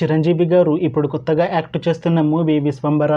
చిరంజీవి గారు ఇప్పుడు కొత్తగా యాక్ట్ చేస్తున్న మూవీ విశ్వంబర.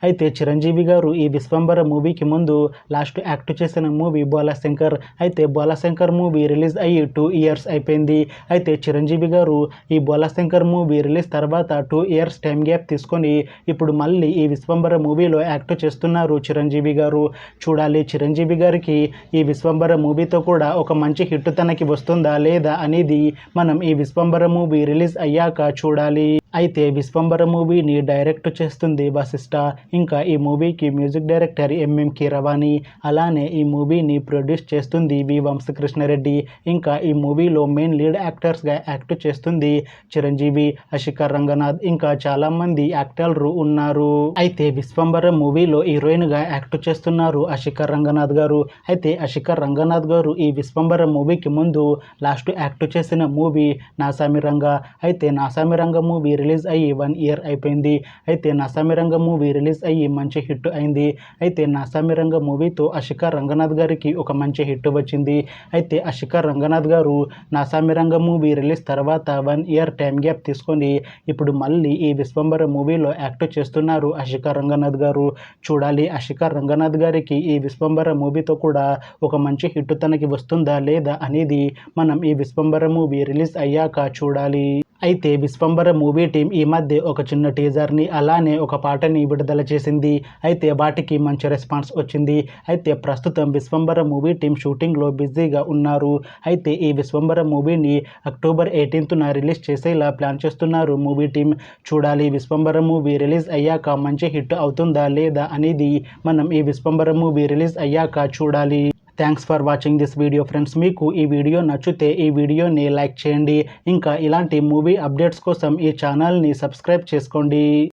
అయితే చిరంజీవి గారు ఈ విశ్వంబర మూవీకి ముందు లాస్ట్ యాక్ట్ చేసిన మూవీ బోలాశంకర్. అయితే బోలాశంకర్ మూవీ రిలీజ్ అయ్యి 2 ఇయర్స్ అయిపోయింది. అయితే చిరంజీవి గారు ఈ బోలాశంకర్ మూవీ రిలీజ్ తర్వాత 2 ఇయర్స్ టైం గ్యాప్ తీసుకొని ఇప్పుడు మళ్ళీ ఈ విశ్వంబర మూవీలో యాక్ట్ చేస్తున్నారు చిరంజీవి గారు. చూడాలి చిరంజీవి గారికి ఈ విశ్వంబర మూవీతో కూడా ఒక మంచి హిట్ తనకి వస్తుందా లేదా అనేది మనం ఈ విశ్వంబర మూవీ రిలీజ్ అయ్యాక చూడాలి. అయితే విశ్వంబర మూవీని డైరెక్ట్ చేస్తుంది వశిష్ఠ. ఇంకా ఈ మూవీకి మ్యూజిక్ డైరెక్టర్ ఎంఎం కీరవాణి. అలానే ఈ మూవీని ప్రొడ్యూస్ చేస్తుంది వి వంశకృష్ణారెడ్డి. ఇంకా ఈ మూవీలో మెయిన్ లీడ్ యాక్టర్స్గా యాక్ట్ చేస్తుంది చిరంజీవి, అశిక రంగనాథ్, ఇంకా చాలామంది యాక్టర్లు ఉన్నారు. అయితే విశ్వంబర మూవీలో హీరోయిన్గా యాక్ట్ చేస్తున్నారు అశిక రంగనాథ్ గారు. అయితే అశిక రంగనాథ్ గారు ఈ విశ్వంబర మూవీకి ముందు లాస్ట్ యాక్ట్ చేసిన మూవీ నాసామిరంగ. అయితే నాసామిరంగ మూవీ రిలీజ్ అయ్యి 1 ఇయర్ అయిపోయింది. అయితే నాసామిరంగ మూవీ రిలీజ్ అయ్యి మంచి హిట్ అయింది. అయితే నాసామిరంగ మూవీతో అశిక రంగనాథ్ గారికి ఒక మంచి హిట్ వచ్చింది. అయితే అశిక రంగనాథ్ గారు నాసామిరంగ మూవీ రిలీజ్ తర్వాత 1 ఇయర్ టైం గ్యాప్ తీసుకొని ఇప్పుడు మళ్ళీ ఈ విశ్వంబర మూవీలో యాక్ట్ చేస్తున్నారు అశిక రంగనాథ్ గారు. చూడాలి అశిక రంగనాథ్ గారికి ఈ విశ్వంబర మూవీతో కూడా ఒక మంచి హిట్ తనకి వస్తుందా లేదా అనేది మనం ఈ విశ్వంబర మూవీ రిలీజ్ అయ్యాక చూడాలి. అయితే విశ్వంబర మూవీ టీం ఈ మధ్య ఒక చిన్న టీజర్ని అలానే ఒక పాటని విడుదల చేసింది. అయితే వాటికి మంచి రెస్పాన్స్ వచ్చింది. అయితే ప్రస్తుతం విశ్వంబర మూవీ టీం షూటింగ్లో బిజీగా ఉన్నారు. అయితే ఈ విశ్వంబర మూవీని అక్టోబర్ 18న రిలీజ్ చేసేలా ప్లాన్ చేస్తున్నారు మూవీ టీం. చూడాలి విశ్వంబర మూవీ రిలీజ్ అయ్యాక మంచి హిట్ అవుతుందా లేదా అనేది మనం ఈ విశ్వంబర మూవీ రిలీజ్ అయ్యాక చూడాలి. Thanks for watching this video friends. మీకు ఈ వీడియో నచ్చితే ఈ వీడియోని లైక్ చేయండి. ఇంకా ఇలాంటి మూవీ అప్డేట్స్ కోసం ఈ ఛానల్ని సబ్స్క్రైబ్ చేసుకోండి.